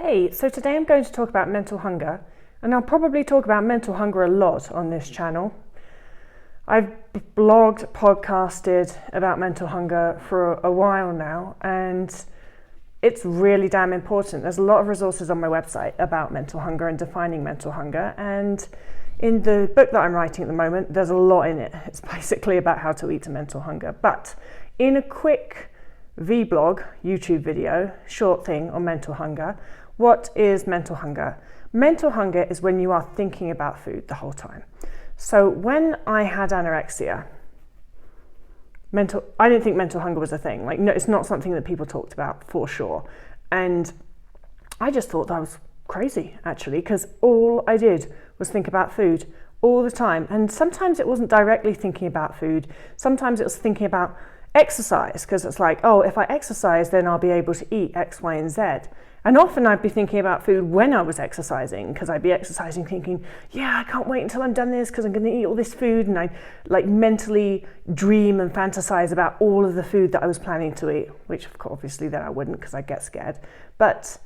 Hey, so today I'm going to talk about mental hunger, and I'll probably talk about mental hunger a lot on this channel. I've blogged, podcasted about mental hunger for a while now, and it's really damn important. There's a lot of resources on my website about mental hunger and defining mental hunger, and in the book that I'm writing at the moment, there's a lot in it. It's basically about how to eat to mental hunger. But in a quick vlog, YouTube video, short thing on mental hunger, what is mental hunger? Mental hunger is when you are thinking about food the whole time. So when I had anorexia, I didn't think mental hunger was a thing. No, it's not something that people talked about for sure. And I just thought that was crazy, actually, because all I did was think about food all the time. And sometimes it wasn't directly thinking about food. Sometimes it was thinking about exercise, because it's like, oh, if I exercise, then I'll be able to eat X, Y, and Z. And often I'd be thinking about food when I was exercising, because I'd be exercising thinking, yeah, I can't wait until I'm done this because I'm going to eat all this food. And I mentally dream and fantasize about all of the food that I was planning to eat, which of course, obviously then I wouldn't because I'd get scared. But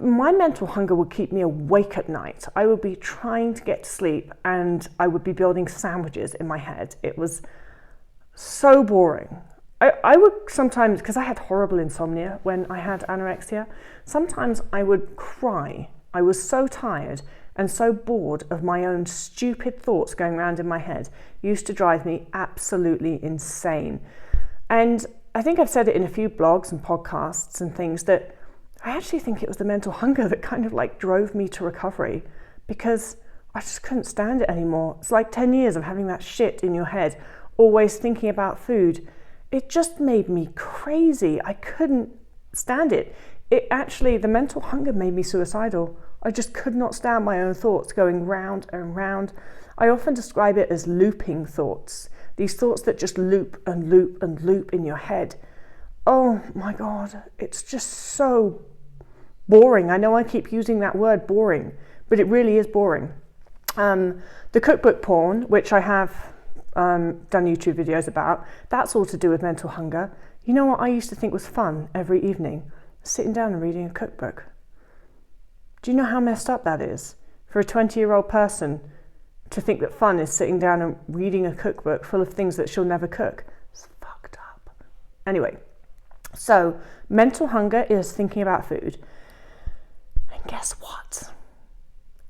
my mental hunger would keep me awake at night. I would be trying to get to sleep and I would be building sandwiches in my head. It was so boring. I would sometimes, because I had horrible insomnia when I had anorexia, sometimes I would cry. I was so tired and so bored of my own stupid thoughts going around in my head. It used to drive me absolutely insane. And I think I've said it in a few blogs and podcasts and things that I actually think it was the mental hunger that kind of drove me to recovery, because I just couldn't stand it anymore. It's like 10 years of having that shit in your head, always thinking about food. It just made me crazy. I couldn't stand it. The mental hunger made me suicidal. I just could not stand my own thoughts going round and round. I often describe it as looping thoughts. These thoughts that just loop and loop and loop in your head. Oh my God, it's just so boring. I know I keep using that word boring, but it really is boring. The cookbook porn, which I have done YouTube videos about, that's all to do with mental hunger. You know what I used to think was fun every evening? Sitting down and reading a cookbook. Do you know how messed up that is? For a 20-year-old person to think that fun is sitting down and reading a cookbook full of things that she'll never cook. It's fucked up. Anyway, so mental hunger is thinking about food. And guess what?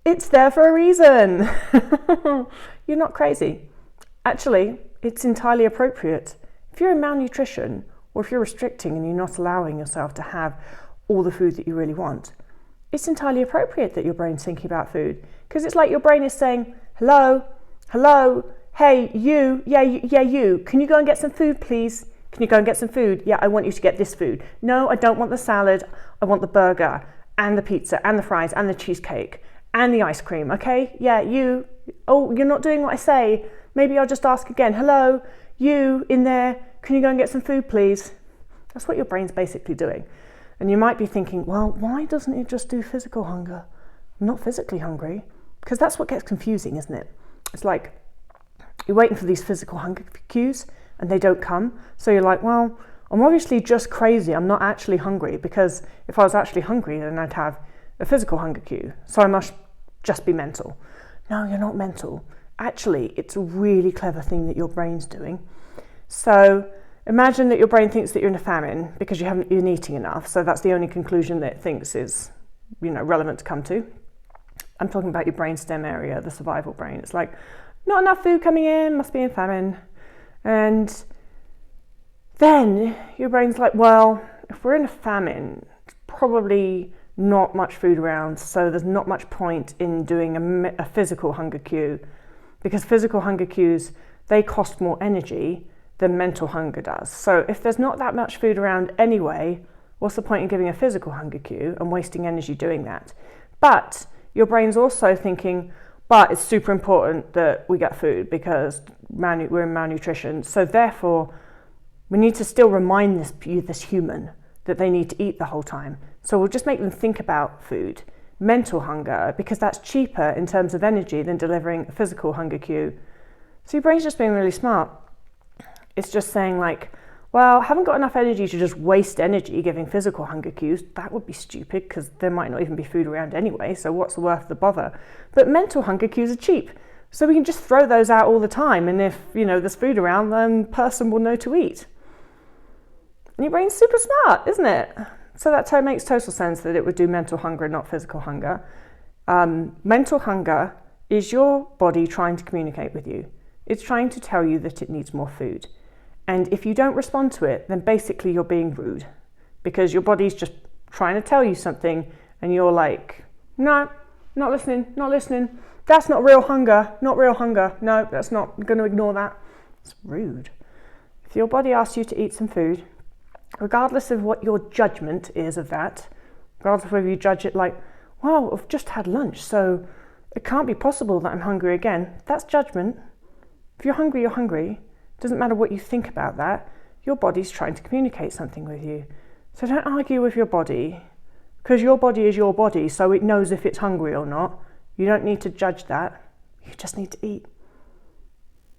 It's there for a reason. You're not crazy. Actually, it's entirely appropriate. If you're in malnutrition, or if you're restricting and you're not allowing yourself to have all the food that you really want, it's entirely appropriate that your brain's thinking about food. Because it's like your brain is saying, hello, hey, you, you, can you go and get some food, please? Can you go and get some food? Yeah, I want you to get this food. No, I don't want the salad. I want the burger and the pizza and the fries and the cheesecake and the ice cream, okay? Yeah, you. Oh, you're not doing what I say. Maybe I'll just ask again. Hello, you in there, can you go and get some food, please? That's what your brain's basically doing. And you might be thinking, well, why doesn't it just do physical hunger? I'm not physically hungry. Because that's what gets confusing, isn't it? It's like you're waiting for these physical hunger cues and they don't come. So you're like, well, I'm obviously just crazy. I'm not actually hungry, because if I was actually hungry, then I'd have a physical hunger cue. So I must just be mental. No, you're not mental. Actually, it's a really clever thing that your brain's doing. So imagine that your brain thinks that you're in a famine because you haven't been eating enough. So that's the only conclusion that it thinks is, relevant to come to. I'm talking about your brainstem area, the survival brain. It's like, not enough food coming in, must be in famine. And then your brain's like, well, if we're in a famine, it's probably not much food around. So there's not much point in doing a physical hunger cue. Because physical hunger cues, they cost more energy than mental hunger does. So if there's not that much food around anyway, what's the point in giving a physical hunger cue and wasting energy doing that? But your brain's also thinking, but it's super important that we get food because we're in malnutrition. So therefore, we need to still remind this human that they need to eat the whole time. So we'll just make them think about food. Mental hunger, because that's cheaper in terms of energy than delivering a physical hunger cue. So your brain's just being really smart. It's just saying Well, haven't got enough energy to just waste energy giving physical hunger cues. That would be stupid because there might not even be food around anyway, so what's the worth of the bother? But mental hunger cues are cheap, so we can just throw those out all the time, and if, there's food around, then the person will know to eat. And your brain's super smart, isn't it? So that makes total sense that it would do mental hunger and not physical hunger. Mental hunger is your body trying to communicate with you. It's trying to tell you that it needs more food. And if you don't respond to it, then basically you're being rude because your body's just trying to tell you something and you're like, no, not listening. That's not real hunger. No, that's not, I'm going to ignore that. It's rude. If your body asks you to eat some food, regardless of what your judgment is of that, regardless of whether you judge it like, well, I've just had lunch, so it can't be possible that I'm hungry again. That's judgment. If you're hungry, you're hungry. Doesn't matter what you think about that, your body's trying to communicate something with you. So don't argue with your body, because your body is your body, so it knows if it's hungry or not. You don't need to judge that. You just need to eat.